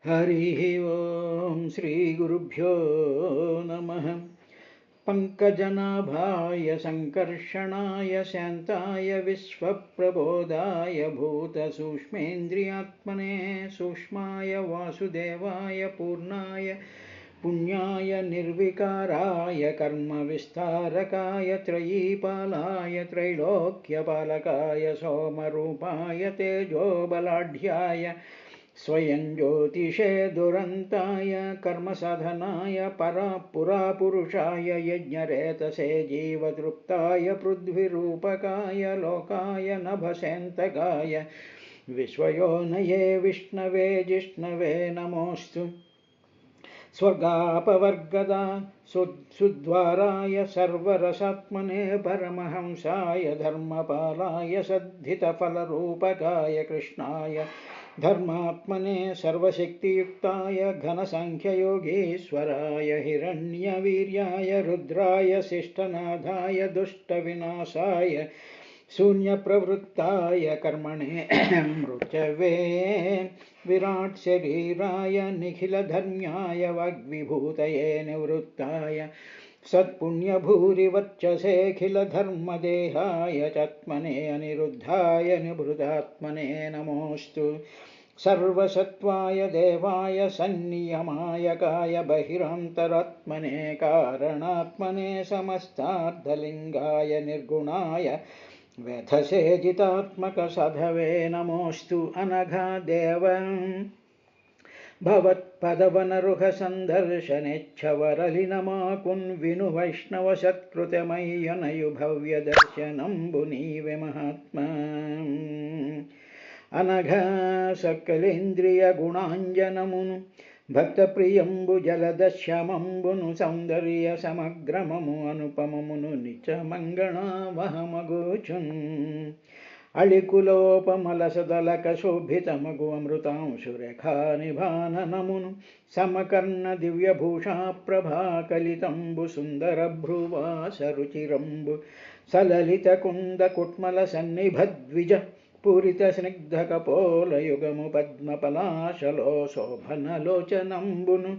हरिः ओं श्रीगुरुभ्यो नमः। पंकजनाभाय संकर्षणाय शान्ताय विश्वप्रबोधाय भूतसूक्ष्मेन्द्रियात्मने सूक्ष्माय वासुदेवाय पूर्णाय पुण्याय निर्विकाराय कर्मविस्तारकाय त्रयीपालाय त्रैलोक्यपालकाय सोमरूपाय तेजोबलाढ्याय स्वयं ज्योतिषे दुरन्ताय कर्मसाधनाय पुरापुरुषाय यज्ञरेतसे जीवतृप्ताय पृथ्वीरूपकाय लोकाय नभसेन्तकाय विश्वयोनये विष्णवे जिष्णवे नमोऽस्तु। स्वर्गापवर्गदा सुद्वाराय सर्वरसात्मने परमहंसाय धर्मपालाय सद्धितफलरूपकाय कृष्णाय धर्मात्मने सर्वशक्तियुक्ताय घनसाङ्ख्ययोगीश्वराय हिरण्यवीर्याय रुद्राय शिष्टनाथाय दुष्टविनाशाय शून्यप्रवृत्ताय कर्मणे मृत्यवे विराट शरीराय निखिलधर्म्याय वाग्विभूतये निवृत्ताय सत्पुण्यभूरिवर्चसेऽखिलधर्मदेहाय चात्मने अनिरुद्धाय निभृतात्मने नमोऽस्तु। सर्वसत्त्वाय देवाय सन्नियमायकाय बहिरान्तरात्मने कारणात्मने समस्तार्धलिङ्गाय निर्गुणाय वेधसे जितात्मकसाधवे नमोऽस्तु। अनघादेव भवत्पदवनरुहसन्दर्शनेच्छवरलिनमाकुन् विनुवैष्णवसत्कृतमय्यनयुभव्यदर्शनं बुनीवे महात्मा। अनघ सकलेन्द्रियगुणाञ्जनमुनु भक्तप्रियंबु जलदश्यमंबुनु सौंदर्य समग्रममु अनुपममुनु निचमंगणावहमगोचुन् अळिकुलोपमलसदलकशोभितमगु अमृतांशुरेखानिभाननमुनु समकर्ण दिव्यभूषा प्रभाकलितंबु सुन्दरभ्रुवासरुचिरंबु सललितकुन्दकुट्मलसन्निभद्विज पूरितस्निग्धकपोलयुगमु पद्मपलाशलो शोभनलोचनंबुनु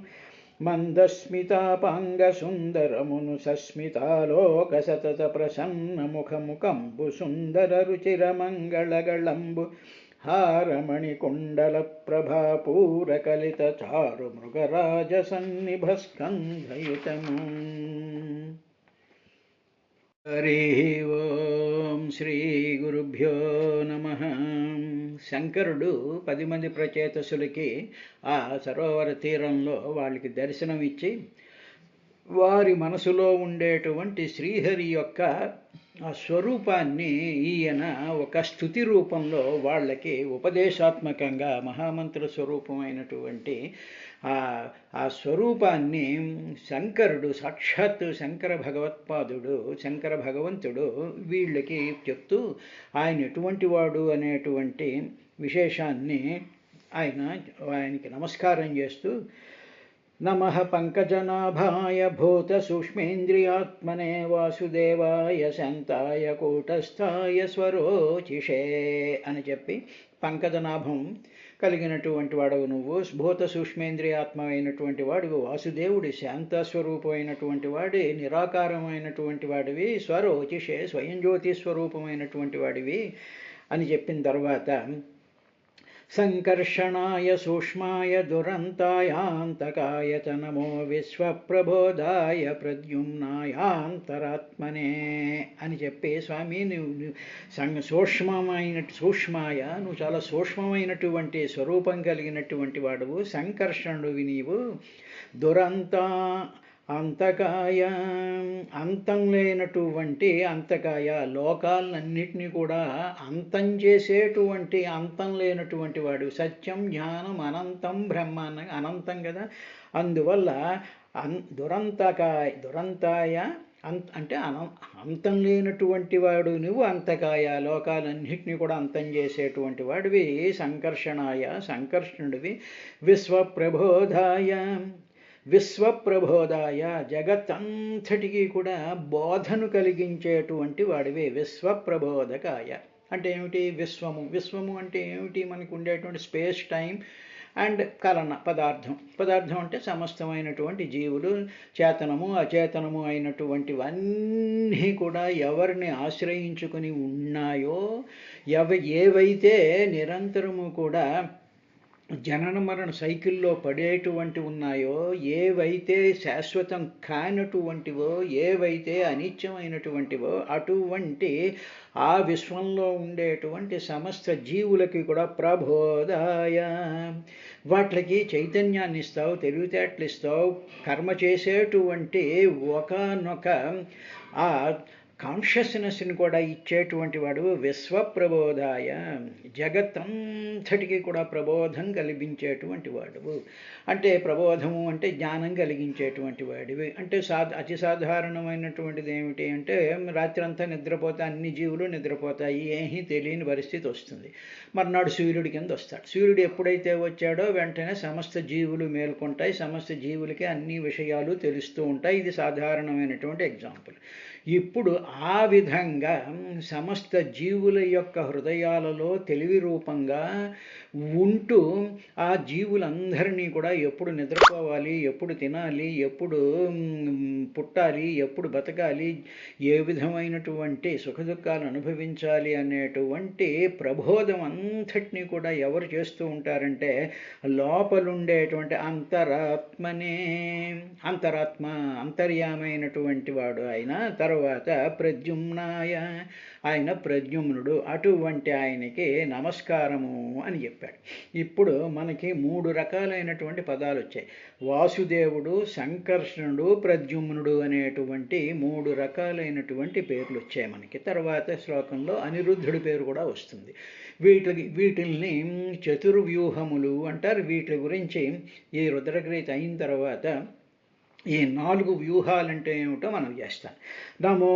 मन्दस्मितापाङ्गसुन्दरमुनु सस्मितालोकसततप्रसन्नमुखमुखम्बु सुन्दररुचिरमङ्गलगळम्बु हारमणिकुण्डलप्रभापूरकलितचारुमृगराजसन्निभस्कन्धयुतम्। हरिः ఓం శ్రీ గురుభ్యో నమః. శంకరుడు 10 మంది ప్రచేతసులకి ఆ సరోవర తీరంలో వాళ్ళకి దర్శనం ఇచ్చి వారి మనసులో ఉండేటువంటి శ్రీహరి యొక్క ఆ స్వరూపాన్ని ఈయన ఒక స్థుతి రూపంలో వాళ్ళకి ఉపదేశాత్మకంగా మహామంత్ర స్వరూపమైనటువంటి ఆ స్వరూపాన్ని శంకరుడు సాక్షాత్ శంకర భగవత్పాదుడు శంకర భగవంతుడు వీళ్ళకి చెప్తూ ఆయన ఎటువంటి వాడు అనేటువంటి విశేషాన్ని ఆయనకి నమస్కారం చేస్తూ నమః పంకజనాభాయ భూతసూక్ష్మేంద్రియాత్మనే వాసుదేవాయ శాంతాయ కూటస్థాయ స్వరోచిషే అని చెప్పి పంకజనాభం కలిగినటువంటి వాడవు నువ్వు, భూత సూక్ష్మేంద్రియాత్మ అయినటువంటి వాడివి, వాసుదేవుడి శాంతస్వరూపమైనటువంటి వాడి, నిరాకారమైనటువంటి వాడివి, స్వరోచిషే స్వయం జ్యోతి స్వరూపమైనటువంటి వాడివి అని చెప్పిన తర్వాత సంకర్షణాయ సూక్ష్మాయ దురంతాయాంతకాయ చ నమో విశ్వప్రబోధాయ ప్రద్యుమ్నాయాంతరాత్మనే అని చెప్పి స్వామి నువ్వు సూక్ష్మాయ నువ్వు చాలా సూక్ష్మమైనటువంటి స్వరూపం కలిగినటువంటి వాడువు, సంకర్షణుడివి నీవు, అంతకాయ అంతం లేనటువంటి అంతకాయ లోకాలన్నిటినీ కూడా అంతం చేసేటువంటి అంతం లేనటువంటి వాడు, సత్యం జ్ఞానం అనంతం బ్రహ్మ అనంతం కదా, అందువల్ల దురంతాయ అంటే అంతం లేనటువంటి వాడు నువ్వు, అంతకాయ లోకాలన్నింటినీ కూడా అంతం చేసేటువంటి వాడివి, సంకర్షణాయ సంకర్షణుడివి, విశ్వప్రబోధాయ జగత్తంతటికి కూడా బోధను కలిగించేటువంటి వాడివి, విశ్వప్రబోధకాయ అంటే ఏమిటి? విశ్వము అంటే ఏమిటి? మనకు ఉండేటువంటి స్పేస్ టైం అండ్ కలన పదార్థం. పదార్థం అంటే సమస్తమైనటువంటి జీవులు, చేతనము అచేతనము అయినటువంటివన్నీ కూడా ఎవరిని ఆశ్రయించుకుని ఉన్నాయో, ఏవైతే నిరంతరము కూడా జనన మరణ సైకిల్లో పడేటువంటి ఉన్నాయో, ఏవైతే శాశ్వతం కానటువంటివో, ఏవైతే అనిత్యమైనటువంటివో, అటువంటి ఆ విశ్వంలో ఉండేటువంటి సమస్త జీవులకి కూడా ప్రబోధాయ, వాటికి చైతన్యాన్ని ఇస్తావు, తెలివితేటలు ఇస్తావు, కర్మ చేసేటువంటి ఒకనొక ఆ కాన్షియస్నెస్ని కూడా ఇచ్చేటువంటి వాడు. విశ్వప్రబోధాయ, జగత్తంతటికి కూడా ప్రబోధం కలిగించేటువంటి వాడు. అంటే ప్రబోధము అంటే జ్ఞానం కలిగించేటువంటి వాడివి. అంటే అతి సాధారణమైనటువంటిది ఏమిటి అంటే, రాత్రి అంతా నిద్రపోతే అన్ని జీవులు నిద్రపోతాయి, ఏమీ తెలియని పరిస్థితి వస్తుంది. మర్నాడు సూర్యుడి కింద వస్తాడు. సూర్యుడు ఎప్పుడైతే వచ్చాడో వెంటనే సమస్త జీవులు మేల్కొంటాయి, సమస్త జీవులకి అన్ని విషయాలు తెలుస్తూ ఉంటాయి. ఇది సాధారణమైనటువంటి ఎగ్జాంపుల్. ఇప్పుడు ఆ విధంగా సమస్త జీవుల యొక్క హృదయాలలో తెలివి రూపంగా ఉంటూ ఆ జీవులందరినీ కూడా ఎప్పుడు నిద్రపోవాలి, ఎప్పుడు తినాలి, ఎప్పుడు పుట్టాలి, ఎప్పుడు బతకాలి, ఏ విధమైనటువంటి సుఖదుఖాలు అనుభవించాలి అనేటువంటి ప్రబోధం అంతటినీ కూడా ఎవరు చేస్తూ ఉంటారంటే లోపలుండేటువంటి అంతరాత్మనే. అంతరాత్మ అంతర్యామైనటువంటి వాడు ఆయన. తర్వాత ప్రద్యుమ్నాయ, ఆయన ప్రద్యుమ్నుడు, అటువంటి ఆయనకి నమస్కారము అని చెప్పాడు. ఇప్పుడు మనకి 3 రకాలైనటువంటి పదాలు వచ్చాయి. వాసుదేవుడు, సంకర్షణుడు, ప్రద్యుమ్నుడు అనేటువంటి 3 రకాలైనటువంటి పేర్లు వచ్చాయి మనకి. తర్వాత శ్లోకంలో అనిరుద్ధుడి పేరు కూడా వస్తుంది. వీటిల్ని చతుర్వ్యూహములు అంటారు. వీటి గురించి ఈ రుద్రగీత అయిన తర్వాత ఈ 4 వ్యూహాలంటే ఏమిటో మనం చేస్తాం. నమో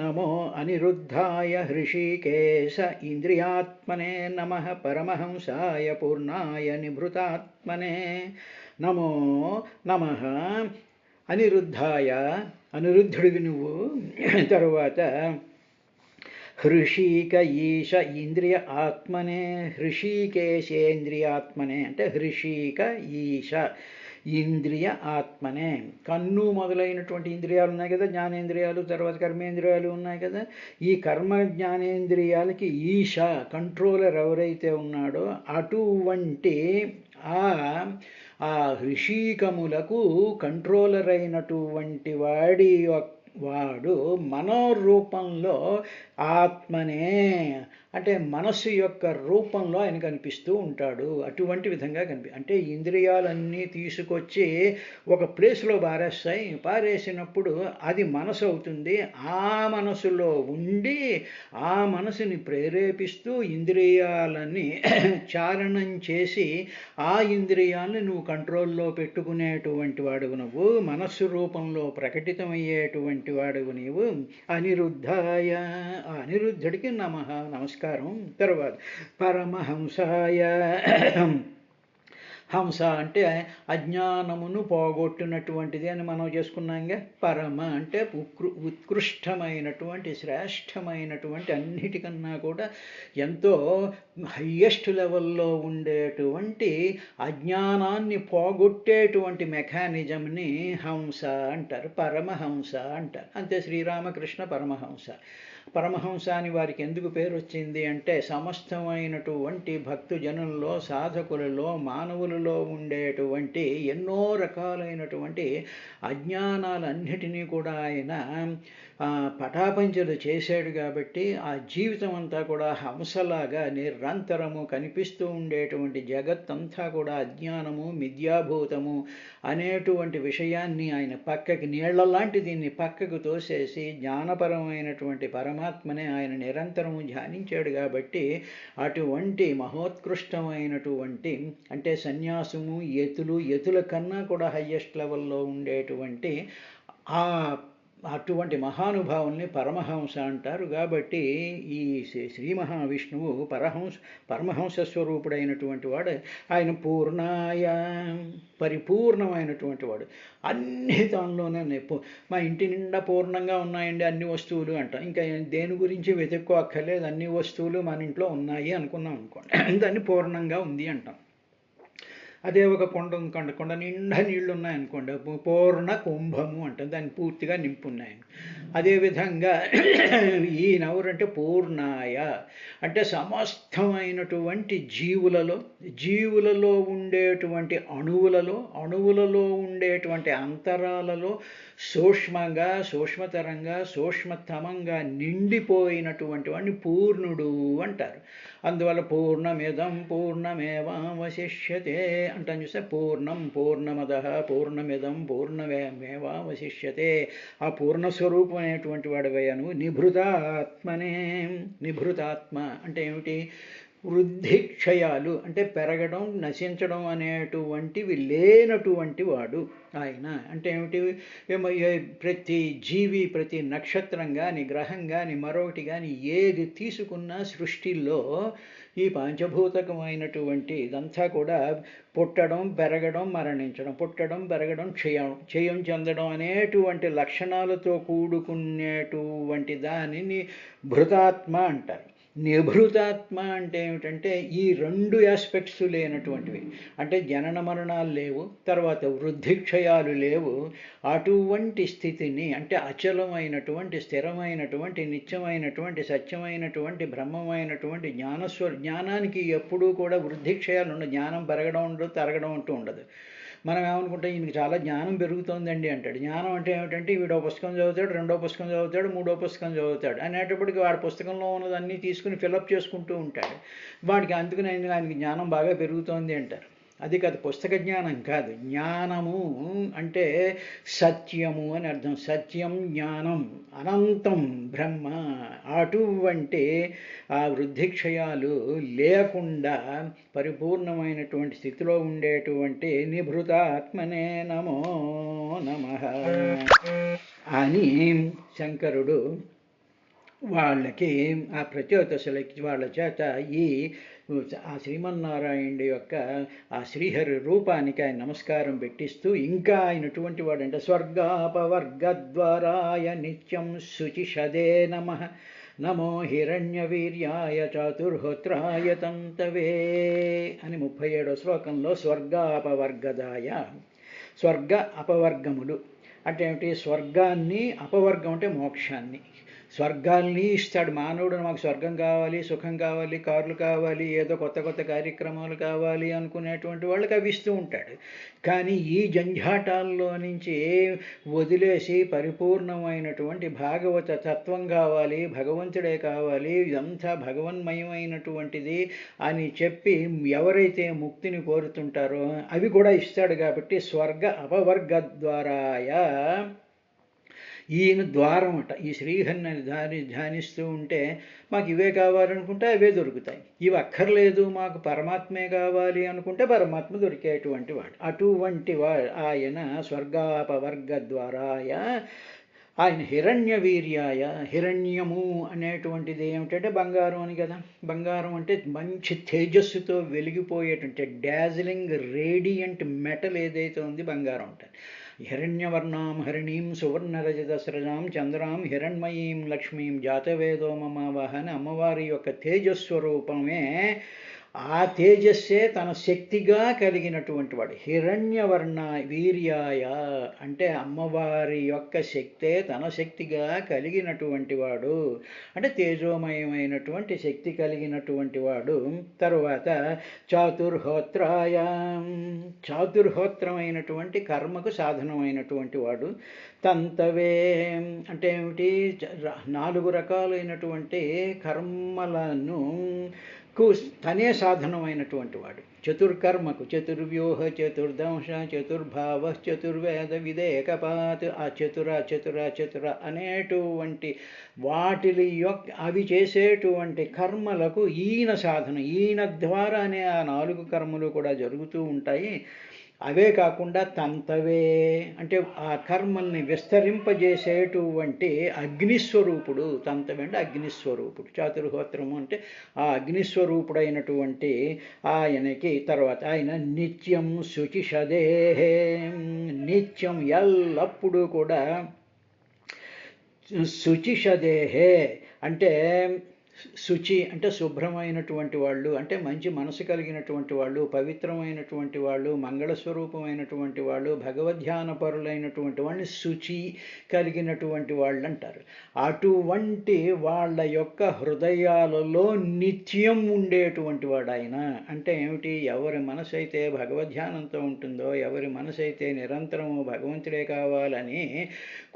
నమో అనిరుద్ధాయ హృషికేశ ఇంద్రియాత్మనే నమః పరమహంసాయ పూర్ణాయ నిభృతాత్మనే. నమో నమః అనిరుద్ధాయ, అనిరుద్ధుడివి నువ్వు. తరువాత హృషిక ఈశ ఇంద్రియ ఆత్మనే, హృషికేశేంద్రియాత్మనే అంటే హృషిక ఈశ ఇంద్రియ ఆత్మనే. కన్ను మొదలైనటువంటి ఇంద్రియాలు ఉన్నాయి కదా, జ్ఞానేంద్రియాలు, తర్వాత కర్మేంద్రియాలు ఉన్నాయి కదా. ఈ కర్మ జ్ఞానేంద్రియాలకి ఈశ కంట్రోలర్ ఎవరైతే ఉన్నాడో అటువంటి ఆ హృషికములకు కంట్రోలర్ అయినటువంటి వాడు మనోరూపంలో ఆత్మనే అంటే మనస్సు యొక్క రూపంలో ఆయన కనిపిస్తూ ఉంటాడు. అటువంటి విధంగా అంటే ఇంద్రియాలన్నీ తీసుకొచ్చి ఒక ప్లేస్లో పారేసినప్పుడు అది మనసు అవుతుంది. ఆ మనసులో ఉండి ఆ మనసుని ప్రేరేపిస్తూ ఇంద్రియాలని చాలనం చేసి ఆ ఇంద్రియాలని నువ్వు కంట్రోల్లో పెట్టుకునేటువంటి వాడువు నువ్వు. మనస్సు రూపంలో ప్రకటితమయ్యేటువంటి వాడువు నీవు. అనిరుద్ధాయ, ఆ అనిరుద్ధుడికి నమస్కారం. తర్వాత పరమహంసాయ, హంస అంటే అజ్ఞానమును పోగొట్టినటువంటిది అని మనం చేసుకున్నాంగా. పరమ అంటే ఉత్కృష్టమైనటువంటి, శ్రేష్టమైనటువంటి, అన్నిటికన్నా కూడా ఎంతో హయ్యెస్ట్ లెవెల్లో ఉండేటువంటి అజ్ఞానాన్ని పోగొట్టేటువంటి మెకానిజంని హంస అంటారు, పరమహంస అంటారు. అంతే శ్రీరామకృష్ణ పరమహంస. పరమహంస అని వారికి ఎందుకు పేరు వచ్చింది అంటే సమస్తమైనటువంటి భక్తుజనుల్లో, సాధకులలో, మానవులలో ఉండేటువంటి ఎన్నో రకాలైనటువంటి అజ్ఞానాలన్నిటినీ కూడా ఆయన పటాపంచలు చేశాడు కాబట్టి ఆ జీవితం అంతా కూడా హంసలాగా నిరంతరము కనిపిస్తూ ఉండేటువంటి జగత్తంతా కూడా అజ్ఞానము, మిథ్యాభూతము అనేటువంటి విషయాన్ని ఆయన పక్కకి, నీళ్లలాంటి దీన్ని పక్కకు తోసేసి జ్ఞానపరమైనటువంటి పరమాత్మనే ఆయన నిరంతరము ధ్యానించాడు కాబట్టి అటువంటి మహోత్కృష్టమైనటువంటి అంటే సన్యాసము, యతుల కన్నా కూడా హయ్యెస్ట్ లెవెల్లో ఉండేటువంటి ఆ అటువంటి మహానుభావుల్ని పరమహంస అంటారు. కాబట్టి ఈ శ్రీ మహావిష్ణువు పరమహంస స్వరూపుడైనటువంటి వాడు. ఆయన పూర్ణాయ, పరిపూర్ణమైనటువంటి వాడు. అన్ని దానిలోనే మా ఇంటి నిండా పూర్ణంగా ఉన్నాయండి అన్ని వస్తువులు అంటాం. ఇంకా దేని గురించి వెతుక్కోక్కర్లేదు, అన్ని వస్తువులు మన ఇంట్లో ఉన్నాయి అనుకున్నాం అనుకోండి, దాన్ని పూర్ణంగా ఉంది అంటాం. అదే ఒక కొండ నిండా నీళ్లు ఉన్నాయనుకోండి, పూర్ణ కుంభము అంటాం, దాన్ని పూర్తిగా నింపున్నాయని. అదేవిధంగా ఈయనెవరంటే పూర్ణాయ అంటే సమస్తమైనటువంటి జీవులలో ఉండేటువంటి అణువులలో ఉండేటువంటి అంతరాలలో సూక్ష్మతరంగా సూక్ష్మతమంగా నిండిపోయినటువంటి వాడిని పూర్ణుడు అంటారు. అందువల్ల పూర్ణమిదం పూర్ణమేవావశిష్యతే అంటాం చూస్తే, పూర్ణం పూర్ణమదః పూర్ణమిదం పూర్ణమేవావశిష్యతే. ఆ పూర్ణస్వరూపం అనేటువంటి వాడివయ్యాను. నిభృతాత్మ అంటే ఏమిటి? వృద్ధిక్షయాలు అంటే పెరగడం నశించడం అనేటువంటివి లేనటువంటి వాడు ఆయన. అంటే ఏమిటి? ప్రతి జీవి, ప్రతి నక్షత్రం కానీ గ్రహం కానీ మరొకటి కానీ ఏది తీసుకున్నా సృష్టిలో ఈ పంచభూతకమైనటువంటి ఇదంతా కూడా పుట్టడం, పెరగడం, మరణించడం, పుట్టడం, పెరగడం, క్షయం చెందడం అనేటువంటి లక్షణాలతో కూడుకునేటువంటి దానిని భృతాత్మ అంటారు. నిభృతాత్మ అంటే ఏమిటంటే ఈ రెండు ఆస్పెక్ట్స్ లేనటువంటివి. అంటే జనన మరణాలు లేవు, తర్వాత వృద్ధిక్షయాలు లేవు. అటువంటి స్థితిని అంటే అచలమైనటువంటి, స్థిరమైనటువంటి, నిత్యమైనటువంటి, సత్యమైనటువంటి, బ్రహ్మమైనటువంటి జ్ఞానానికి ఎప్పుడూ కూడా వృద్ధిక్షయాలు ఉండవు. జ్ఞానం పెరగడం ఉండదు, తరగడం అంటూ ఉండదు. మనం ఏమనుకుంటాం, ఈయనకి చాలా జ్ఞానం పెరుగుతోందండి అంటాడు. జ్ఞానం అంటే ఏమిటంటే వీడో పుస్తకం చదువుతాడు, రెండో పుస్తకం చదువుతాడు, మూడో పుస్తకం చదువుతాడు అనేటప్పటికి వాడి పుస్తకంలో ఉన్నదన్నీ తీసుకుని ఫిలప్ చేసుకుంటూ ఉంటాడు. వాడికి అందుకని ఆయనకి జ్ఞానం బాగా పెరుగుతోంది అంటారు. అది కాదు, పుస్తక జ్ఞానం కాదు. జ్ఞానము అంటే సత్యము అని అర్థం. సత్యం జ్ఞానం అనంతం బ్రహ్మ. అటువంటి ఆ వృద్ధిక్షయాలు లేకుండా పరిపూర్ణమైనటువంటి స్థితిలో ఉండేటువంటి నిభృతాత్మనే నమో నమః అని శంకరుడు వాళ్ళకి ఆ ప్రత్యేకతలకి వాళ్ళ చేత ఆ శ్రీమన్నారాయణుడి యొక్క ఆ శ్రీహరి రూపానికి ఆయన నమస్కారం పెట్టిస్తూ, ఇంకా ఆయనటువంటి వాడంటే స్వర్గాపవర్గద్వారాయ నిత్యం శుచిషదే నమః నమో హిరణ్యవీర్యాయ చాతుర్హోత్రాయ తంతవే అని 37వ శ్లోకంలో స్వర్గాపవర్గదాయ. స్వర్గ అపవర్గములు అంటే ఏమిటి? స్వర్గాన్ని, అపవర్గం అంటే మోక్షాన్ని. స్వర్గాల్ని ఇస్తాడు మానవుడు. మాకు స్వర్గం కావాలి, సుఖం కావాలి, కార్లు కావాలి, ఏదో కొత్త కొత్త కార్యక్రమాలు కావాలి అనుకునేటువంటి వాళ్ళకి అవి ఇస్తూ ఉంటాడు. కానీ ఈ జంఝాటాల్లో నుంచి వదిలేసి పరిపూర్ణమైనటువంటి భాగవత తత్వం కావాలి, భగవంతుడే కావాలి, ఇదంతా భగవన్మయమైనటువంటిది అని చెప్పి ఎవరైతే ముక్తిని కోరుతుంటారో అవి కూడా ఇస్తాడు. కాబట్టి స్వర్గ అపవర్గద్వారాయ ఈయన ద్వారం అట. ఈ శ్రీహరిని ధ్యానిస్తూ ఉంటే మాకు ఇవే కావాలనుకుంటే అవే దొరుకుతాయి, ఇవి అక్కర్లేదు మాకు పరమాత్మే కావాలి అనుకుంటే పరమాత్మ దొరికేటువంటి వాడు. అటువంటి ఆయన స్వర్గాపవర్గ ద్వారాయ. ఆయన హిరణ్య వీర్యాయ. హిరణ్యము అనేటువంటిది ఏమిటంటే బంగారం అని కదా. బంగారం అంటే మంచి తేజస్సుతో వెలిగిపోయేటువంటి డాజిలింగ్ రేడియంట్ మెటల్ ఏదైతే ఉంది బంగారం ఉంటుంది. హిరణ్యవర్ణాం హరిణీం సువర్ణరజతస్రజాం చంద్రాం హిరణ్మయీం లక్ష్మీం జాతవేదో మమావహ అని అమ్మవారి యొక్క తేజస్వరూపమే. ఆ తేజస్సే తన శక్తిగా కలిగినటువంటి వాడు. హిరణ్యవర్ణ వీర్యాయ అంటే అమ్మవారి యొక్క శక్తే తన శక్తిగా కలిగినటువంటి వాడు, అంటే తేజోమయమైనటువంటి శక్తి కలిగినటువంటి వాడు. తరువాత చాతుర్హోత్రాయ. చాతుర్హోత్రమైనటువంటి కర్మకు సాధనమైనటువంటి వాడు. తంతవే అంటే ఏమిటి? 4 రకాలైనటువంటి కర్మలను తనే సాధనమైనటువంటి వాడు. చతుర్కర్మకు చతుర్వ్యూహ చతుర్దంశ చతుర్భావ చతుర్వేద విదేకపాత్ ఆ చతుర అనేటువంటి వాటిలి అవి చేసేటువంటి కర్మలకు ఈయన సాధన. ఈయన ద్వారానే ఆ 4 కర్మలు కూడా జరుగుతూ ఉంటాయి. అవే కాకుండా తంతవే అంటే ఆ కర్మల్ని విస్తరింపజేసేటువంటి అగ్నిస్వరూపుడు. తంతవే అంటే అగ్నిస్వరూపుడు. చాతుర్హోత్రము అంటే ఆ అగ్నిస్వరూపుడైనటువంటి ఆయనకి తర్వాత ఆయన నిత్యం శుచిషదే, నిత్యం ఎల్లప్పుడూ కూడా శుచిషదేహే అంటే శుచి అంటే శుభ్రమైనటువంటి వాళ్ళు, అంటే మంచి మనసు కలిగినటువంటి వాళ్ళు, పవిత్రమైనటువంటి వాళ్ళు, మంగళస్వరూపమైనటువంటి వాళ్ళు, భగవద్ధ్యాన పరులైనటువంటి వాళ్ళని శుచి కలిగినటువంటి వాళ్ళు అంటారు. అటువంటి వాళ్ళ యొక్క హృదయాలలో నిత్యం ఉండేటువంటి వాడు ఆయన. అంటే ఏమిటి? ఎవరి మనసు అయితే భగవద్ధ్యానంతో ఉంటుందో, ఎవరి మనసు అయితే నిరంతరము భగవంతుడే కావాలని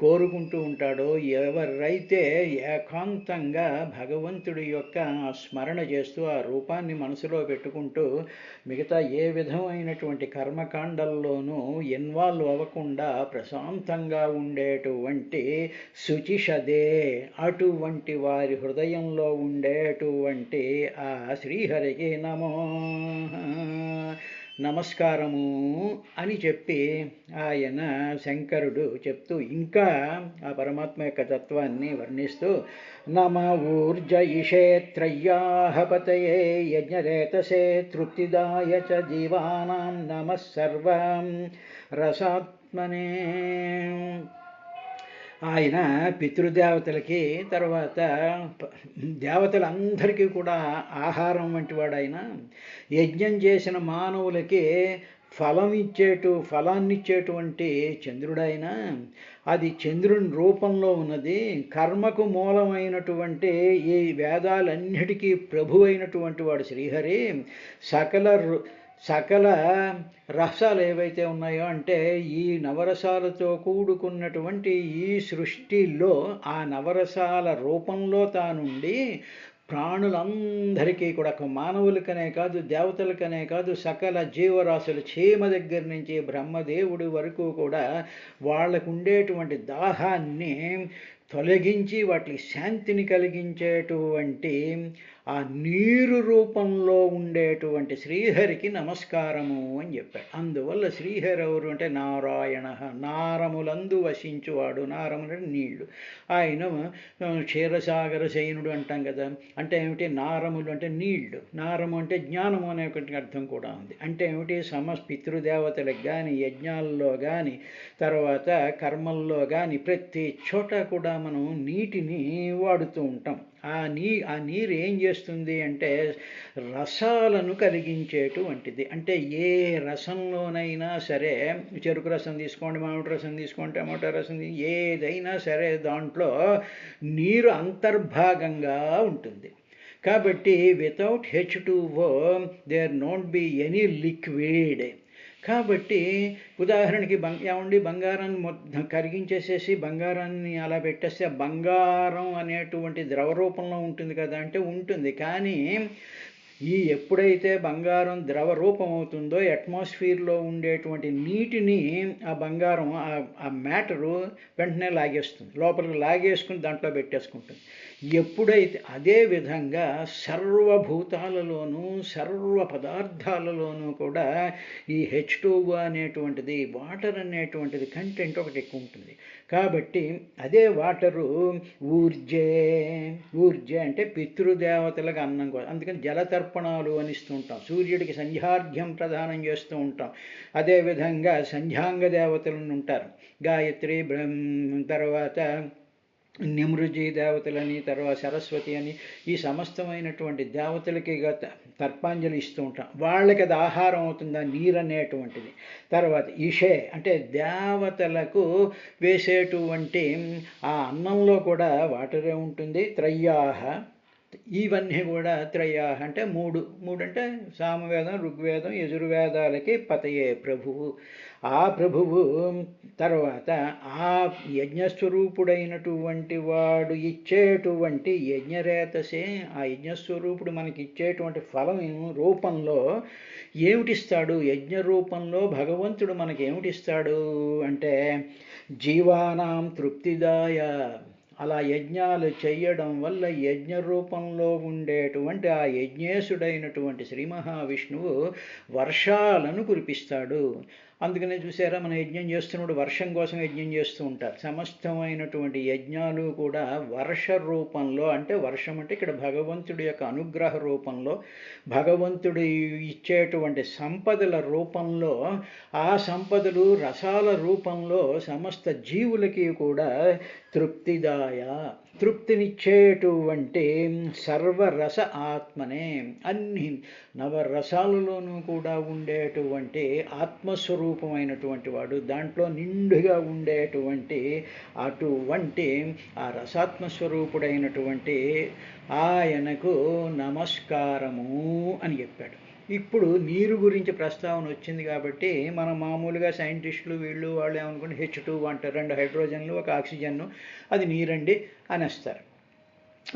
కోరుకుంటూ ఉంటాడో, ఎవరైతే ఏకాంతంగా భగవంతుడి యొక్క స్మరణ చేస్తూ ఆ రూపాన్ని మనసులో పెట్టుకుంటూ మిగతా ఏ విధమైనటువంటి కర్మకాండల్లోనూ ఇన్వాల్వ్ అవ్వకుండా ప్రశాంతంగా ఉండేటువంటి శుచిషదే, అటువంటి వారి హృదయంలో ఉండేటువంటి ఆ శ్రీహరికి నమస్కారము అని చెప్పి ఆయన శంకరుడు చెప్తూ ఇంకా ఆ పరమాత్మ యొక్క తత్వాన్ని వర్ణిస్తూ నమ ఊర్జయిషేత్రయ్యాహ పతయే యజ్ఞరేతసే తృప్తిదాయ చ జీవానాం నమః సర్వం రసాత్మనే. ఆయన పితృదేవతలకి తర్వాత దేవతలందరికీ కూడా ఆహారం వంటి వాడు ఆయన. యజ్ఞం చేసిన మానవులకి ఫలాన్నిచ్చేటువంటి చంద్రుడైన, అది చంద్రుని రూపంలో ఉన్నది. కర్మకు మూలమైనటువంటి ఈ వేదాలన్నిటికీ ప్రభు అయినటువంటి వాడు శ్రీహరి. సకల రసాలు ఏవైతే ఉన్నాయో అంటే ఈ నవరసాలతో కూడుకున్నటువంటి ఈ సృష్టిలో ఆ నవరసాల రూపంలో తానుండి ప్రాణులందరికీ కూడా, మానవులకనే కాదు, దేవతలకనే కాదు, సకల జీవరాశులు చీమ దగ్గర నుంచి బ్రహ్మదేవుడి వరకు కూడా వాళ్ళకు ఉండేటువంటి దాహాన్ని తొలగించి వాటికి శాంతిని కలిగించేటువంటి ఆ నీరు రూపంలో ఉండేటువంటి శ్రీహరికి నమస్కారము అని చెప్పాడు. అందువల్ల శ్రీహరి ఎవరు అంటే నారాయణ, నారములందు వసించువాడు. నారములు అంటే నీళ్లు. ఆయన క్షీరసాగర శయనుడు అంటాం కదా. అంటే ఏమిటి? నారములు అంటే నీళ్లు, నారము అంటే జ్ఞానము అనే అర్థం కూడా ఉంది. అంటే ఏమిటి? పితృదేవతలకు కానీ, యజ్ఞాల్లో కానీ, తర్వాత కర్మల్లో కానీ ప్రతి చోట కూడా మనం నీటిని వాడుతూ ఉంటాం. ఆ నీరు ఏం చేస్తుంది అంటే రసాలను కలిగించేటువంటిది. అంటే ఏ రసంలోనైనా సరే, చెరుకు రసం తీసుకోండి, మామిడి రసం తీసుకోండి, టమాటా రసం, ఏదైనా సరే దాంట్లో నీరు అంతర్భాగంగా ఉంటుంది. కాబట్టి without H2O there not be any liquid. కాబట్టి ఉదాహరణకి ఏమండి, బంగారాన్ని మొత్తం కరిగించేసేసి బంగారాన్ని అలా పెట్టేస్తే బంగారం అనేటువంటి ద్రవ రూపంలో ఉంటుంది కదా అంటే ఉంటుంది. కానీ ఎప్పుడైతే బంగారం ద్రవ రూపం అవుతుందో అట్మాస్ఫియర్లో ఉండేటువంటి నీటిని ఆ బంగారం ఆ మ్యాటరు వెంటనే లాగేస్తుంది, లోపలికి లాగేసుకుని దాంట్లో పెట్టేసుకుంటుంది. ఎప్పుడైతే అదే విధంగా సర్వభూతాలలోనూ సర్వ పదార్థాలలోనూ కూడా ఈ H2O అనేటువంటిది, వాటర్ అనేటువంటిది కంటెంట్ ఒకటి ఎక్కువ ఉంటుంది. కాబట్టి అదే వాటరు ఊర్జే అంటే పితృదేవతలకు అన్నం కోసం. అందుకని జలతర్పణాలు అని ఇస్తూ ఉంటాం. సూర్యుడికి సంధ్యార్ఘ్యం ప్రదానం చేస్తూ ఉంటాం. అదేవిధంగా సంధ్యాంగ దేవతలను ఉంటారు, గాయత్రి, తర్వాత నిమృజి దేవతలని, తర్వాత సరస్వతి అని, ఈ సమస్తమైనటువంటి దేవతలకి తర్పాంజలి ఇస్తూ ఉంటాం. వాళ్ళకి అది ఆహారం అవుతుంది, నీరు అనేటువంటిది. తర్వాత ఇషే అంటే దేవతలకు వేసేటువంటి ఆ అన్నంలో కూడా వాటరే ఉంటుంది. త్రయ్యాహ, ఇవన్నీ కూడా త్రయ్యాహ అంటే మూడు అంటే సామవేదం, ఋగ్వేదం, యజుర్వేదాలకి పతయే ప్రభువు. ఆ ప్రభువు తర్వాత ఆ యజ్ఞస్వరూపుడైనటువంటి వాడు ఇచ్చేటువంటి యజ్ఞరేతసే, ఆ యజ్ఞస్వరూపుడు మనకి ఇచ్చేటువంటి ఫలం రూపంలో ఏమిటిస్తాడు? యజ్ఞ రూపంలో భగవంతుడు మనకి ఏమిటిస్తాడు అంటే జీవానాం తృప్తిదాయ, అలా యజ్ఞాలు చేయడం వల్ల యజ్ఞ రూపంలో ఉండేటువంటి ఆ యజ్ఞేశుడైనటువంటి శ్రీ మహావిష్ణువు వర్షాలను కురిపిస్తాడు. అందుకనే చూసారా, మనం యజ్ఞం చేస్తున్నప్పుడు వర్షం కోసం యజ్ఞం చేస్తూ ఉంటారు. సమస్తమైనటువంటి యజ్ఞాలు కూడా వర్ష రూపంలో, అంటే వర్షం అంటే ఇక్కడ భగవంతుడి యొక్క అనుగ్రహ రూపంలో, భగవంతుడు ఇచ్చేటువంటి సంపదల రూపంలో, ఆ సంపదలు రసాల రూపంలో సమస్త జీవులకి కూడా తృప్తినిచ్చేటువంటి సర్వరస ఆత్మనే, అన్ని నవరసాలలోనూ కూడా ఉండేటువంటి ఆత్మస్వరూపమైనటువంటి వాడు, దాంట్లో నిండుగా ఉండేటువంటి అటువంటి ఆ రసాత్మస్వరూపుడైనటువంటి ఆయనకు నమస్కారము అని చెప్పాడు. ఇప్పుడు నీరు గురించి ప్రస్తావన వచ్చింది కాబట్టి మనం మామూలుగా సైంటిస్టులు వీళ్ళు వాళ్ళు ఏమనుకుంటే H2 అంటారు, 2 హైడ్రోజన్లు 1 ఆక్సిజన్ను, అది నీరండి అనేస్తారు.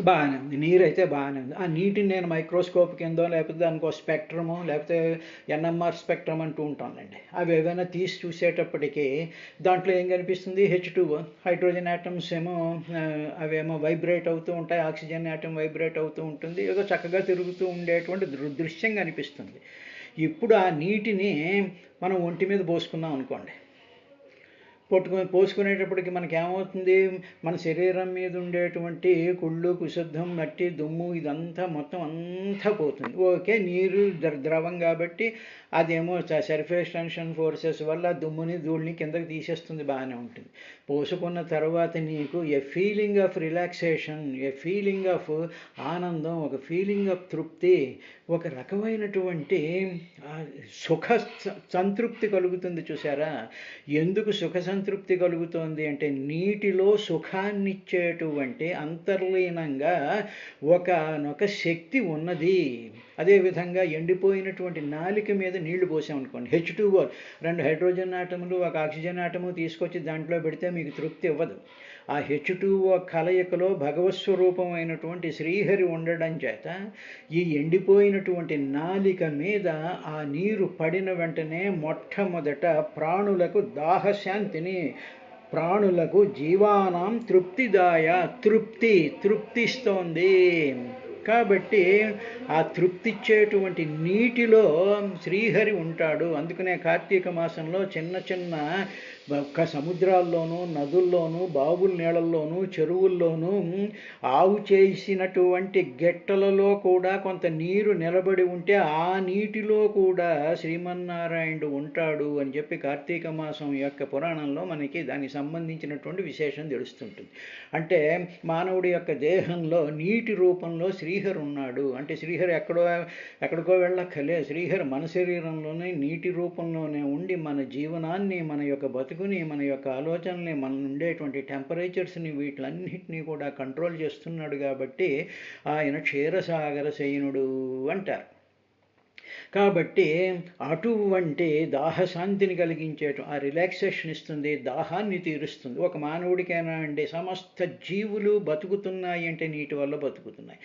బాగానే ఉంది, నీరు అయితే బాగానే ఉంది. ఆ నీటిని నేను మైక్రోస్కోప్ కిందో లేకపోతే దానికి ఒక స్పెక్ట్రమో లేకపోతే NMR స్పెక్ట్రమ్ అంటూ ఉంటానండి, అవి ఏవైనా తీసి చూసేటప్పటికీ దాంట్లో ఏం కనిపిస్తుంది? H2 హైడ్రోజన్ యాటమ్స్ ఏమో అవేమో వైబ్రేట్ అవుతూ ఉంటాయి, ఆక్సిజన్ యాటమ్ వైబ్రేట్ అవుతూ ఉంటుంది, ఏదో చక్కగా తిరుగుతూ ఉండేటువంటి దృశ్యం కనిపిస్తుంది. ఇప్పుడు ఆ నీటిని మనం ఒంటి మీద పోసుకున్నాం అనుకోండి, పోసుకునేటప్పటికి మనకి ఏమవుతుంది? మన శరీరం మీద ఉండేటువంటి కుళ్ళు కుశుద్ధం మట్టి దుమ్ము ఇదంతా మొత్తం అంతా పోతుంది. ఓకే, నీరు ద్రవం కాబట్టి అదేమో సర్ఫేస్ టెన్షన్ ఫోర్సెస్ వల్ల దుమ్ముని ధూళిని కిందకి తీసేస్తుంది, బాగానే ఉంటుంది. పోసుకున్న తర్వాత నీకు a feeling of relaxation, a feeling of ఆనందం, ఒక ఫీలింగ్ ఆఫ్ తృప్తి, ఒక రకమైనటువంటి సుఖ సంతృప్తి కలుగుతుంది. చూసారా, ఎందుకు సుఖ సంతృప్తి కలుగుతోంది అంటే నీటిలో సుఖాన్నిచ్చేటువంటి అంతర్లీనంగా ఒక శక్తి ఉన్నది. అదేవిధంగా ఎండిపోయినటువంటి నాలిక మీద నీళ్లు పోసామనుకోండి, H2O 2 హైడ్రోజన్ ఆటములు 1 ఆక్సిజన్ ఆటము తీసుకొచ్చి దాంట్లో పెడితే మీకు తృప్తి ఇవ్వదు. ఆ H2O కలయికలో భగవత్స్వరూపమైనటువంటి శ్రీహరి ఉండడం చేత ఈ ఎండిపోయినటువంటి నాలిక మీద ఆ నీరు పడిన వెంటనే మొట్టమొదట ప్రాణులకు దాహశాంతిని, ప్రాణులకు జీవానాం తృప్తిదాయ, తృప్తిస్తోంది. కాబట్టి ఆ తృప్తిచ్చేటువంటి నీటిలో శ్రీహరి ఉంటాడు. అందుకనే కార్తీక మాసంలో చిన్న చిన్న సముద్రాల్లోనూ నదుల్లోనూ బావుల నీళ్ళల్లోనూ చెరువుల్లోనూ ఆవు చేసినటువంటి గెట్టలలో కూడా కొంత నీరు నిలబడి ఉంటే ఆ నీటిలో కూడా శ్రీమన్నారాయణుడు ఉంటాడు అని చెప్పి కార్తీక మాసం యొక్క పురాణంలో మనకి దానికి సంబంధించినటువంటి విశేషం తెలుస్తుంటుంది. అంటే మానవుడి యొక్క దేహంలో నీటి రూపంలో శ్రీహరి ఉన్నాడు. అంటే శ్రీహరి ఎక్కడికో వెళ్ళక్కలే, శ్రీహరి మన శరీరంలోనే నీటి రూపంలోనే ఉండి మన జీవనాన్ని, మన యొక్క బతుకుని, మన యొక్క ఆలోచనల్ని, మన ఉండేటువంటి టెంపరేచర్స్ని వీటిలన్నింటినీ కూడా కంట్రోల్ చేస్తున్నాడు. కాబట్టి ఆయన క్షీరసాగర శయనుడు అంటారు. కాబట్టి అటువంటి దాహశాంతిని కలిగించేట ఆ రిలాక్సేషన్ ఇస్తుంది, దాహాన్ని తీరుస్తుంది. ఒక మానవుడికైనా అండి, సమస్త జీవులు బతుకుతున్నాయి అంటే నీటి వల్ల బతుకుతున్నాయి.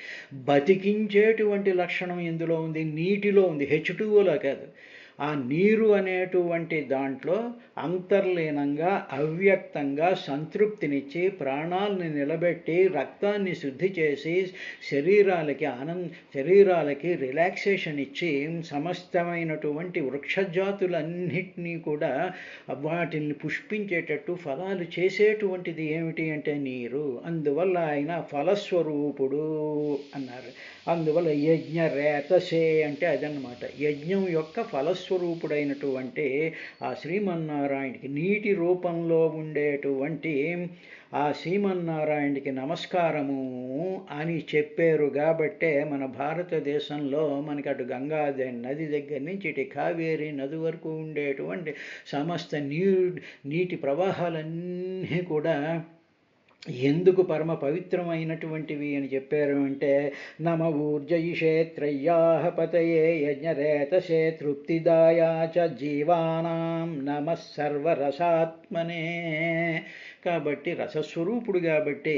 బతికించేటువంటి లక్షణం ఎందులో ఉంది? నీటిలో ఉంది, H2Oలో కాదు. ఆ నీరు అనేటువంటి దాంట్లో అంతర్లీనంగా అవ్యక్తంగా సంతృప్తినిచ్చి ప్రాణాలని నిలబెట్టి రక్తాన్ని శుద్ధి చేసి శరీరాలకి రిలాక్సేషన్ ఇచ్చి సమస్తమైనటువంటి వృక్షజాతులన్నిటినీ కూడా వాటిని పుష్పించేటట్టు ఫలాలు చేసేటువంటిది ఏమిటి అంటే నీరు. అందువల్ల ఆయన ఫలస్వరూపుడు అన్నారు. అందువల్ల యజ్ఞరేతసే అంటే అదన్నమాట, యజ్ఞం యొక్క ఫలస్వరూపుడైనటువంటి ఆ శ్రీమన్నారాయణుడికి నీటి రూపంలో ఉండేటువంటి ఆ శ్రీమన్నారాయణుడికి నమస్కారము అని చెప్పారు. కాబట్టే మన భారతదేశంలో మనకి అటు గంగా నది దగ్గర నుంచి ఇటు కావేరీ నది వరకు ఉండేటువంటి సమస్త నీటి ప్రవాహాలన్నీ కూడా ఎందుకు పరమ పవిత్రమైనటువంటివి అని చెప్పారు అంటే, నమ ఊర్జయిషేత్రయ్యాహ పతయే యజ్ఞరేతసే తృప్తిదాయా చ జీవానాం నమ సర్వరసాత్మనే. కాబట్టి రసస్వరూపుడు కాబట్టి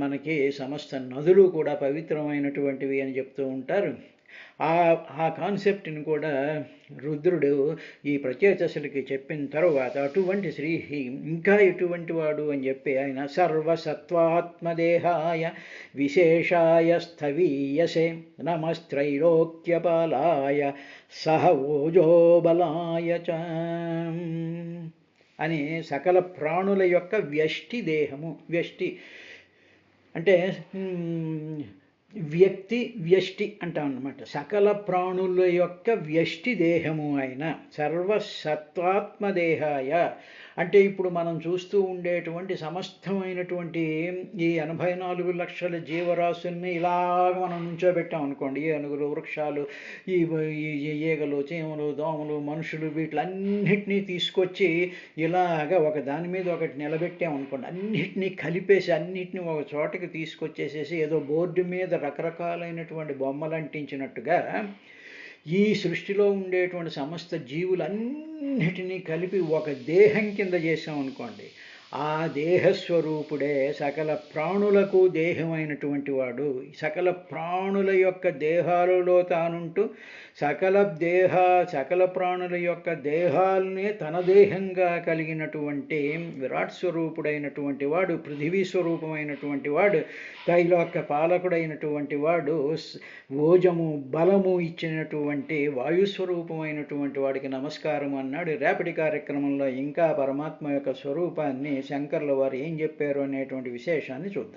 మనకి సమస్త నదులు కూడా పవిత్రమైనటువంటివి అని చెప్తూ ఉంటారు. ఆ ఆ కాన్సెప్ట్ని కూడా రుద్రుడు ఈ ప్రచేతసులకి చెప్పిన తరువాత అటువంటి శ్రీ ఇంకా ఎటువంటి వాడు అని చెప్పి ఆయన సర్వసత్వాత్మదేహాయ విశేషాయ స్థవీయసే నమస్త్రైలోక్యపాలాయ సహ ఓజోబలాయ చ అని సకల ప్రాణుల యొక్క వ్యష్టి దేహము. వ్యష్టి అంటే వ్యక్తి వ్యష్టి అంటాం అన్నమాట. సకల ప్రాణుల యొక్క వ్యష్టి దేహము అయిన సర్వసత్వాత్మదేహాయ అంటే ఇప్పుడు మనం చూస్తూ ఉండేటువంటి సమస్తమైనటువంటి ఈ 84 లక్షల జీవరాశుల్ని ఇలాగ మనం నుంచోబెట్టాం అనుకోండి. ఏనుగులు, వృక్షాలు, ఈ ఈగలు, చీమలు, దోమలు, మనుషులు వీటిలన్నిటినీ తీసుకొచ్చి ఇలాగ ఒక దాని మీద ఒకటి నిలబెట్టాం అనుకోండి. అన్నిటినీ కలిపేసి అన్నిటినీ ఒక చోటకి తీసుకొచ్చేసేసి ఏదో బోర్డు మీద రకరకాలైనటువంటి బొమ్మలు అంటించినట్టుగా ఈ సృష్టిలో ఉండేటువంటి సమస్త జీవులన్నిటినీ కలిపి ఒక దేహం కింద చేసామనుకోండి. ఆ దేహస్వరూపుడే సకల ప్రాణులకు దేహమైనటువంటి వాడు. సకల ప్రాణుల యొక్క దేహాలలో తానుంటూ సకల ప్రాణుల యొక్క దేహాలనే తన దేహంగా కలిగినటువంటి విరాట్ స్వరూపుడైనటువంటి వాడు, పృథివీ స్వరూపమైనటువంటి వాడు, త్రైలోక్య పాలకుడైనటువంటి వాడు, ఓజము బలము ఇచ్చినటువంటి వాయుస్వరూపమైనటువంటి వాడికి నమస్కారం అన్నాడు. రేపటి కార్యక్రమంలో ఇంకా పరమాత్మ యొక్క స్వరూపాన్ని శంకర్ల వారు ఏం చెప్పారు అనేటువంటి విశేషాన్ని చూద్దాం.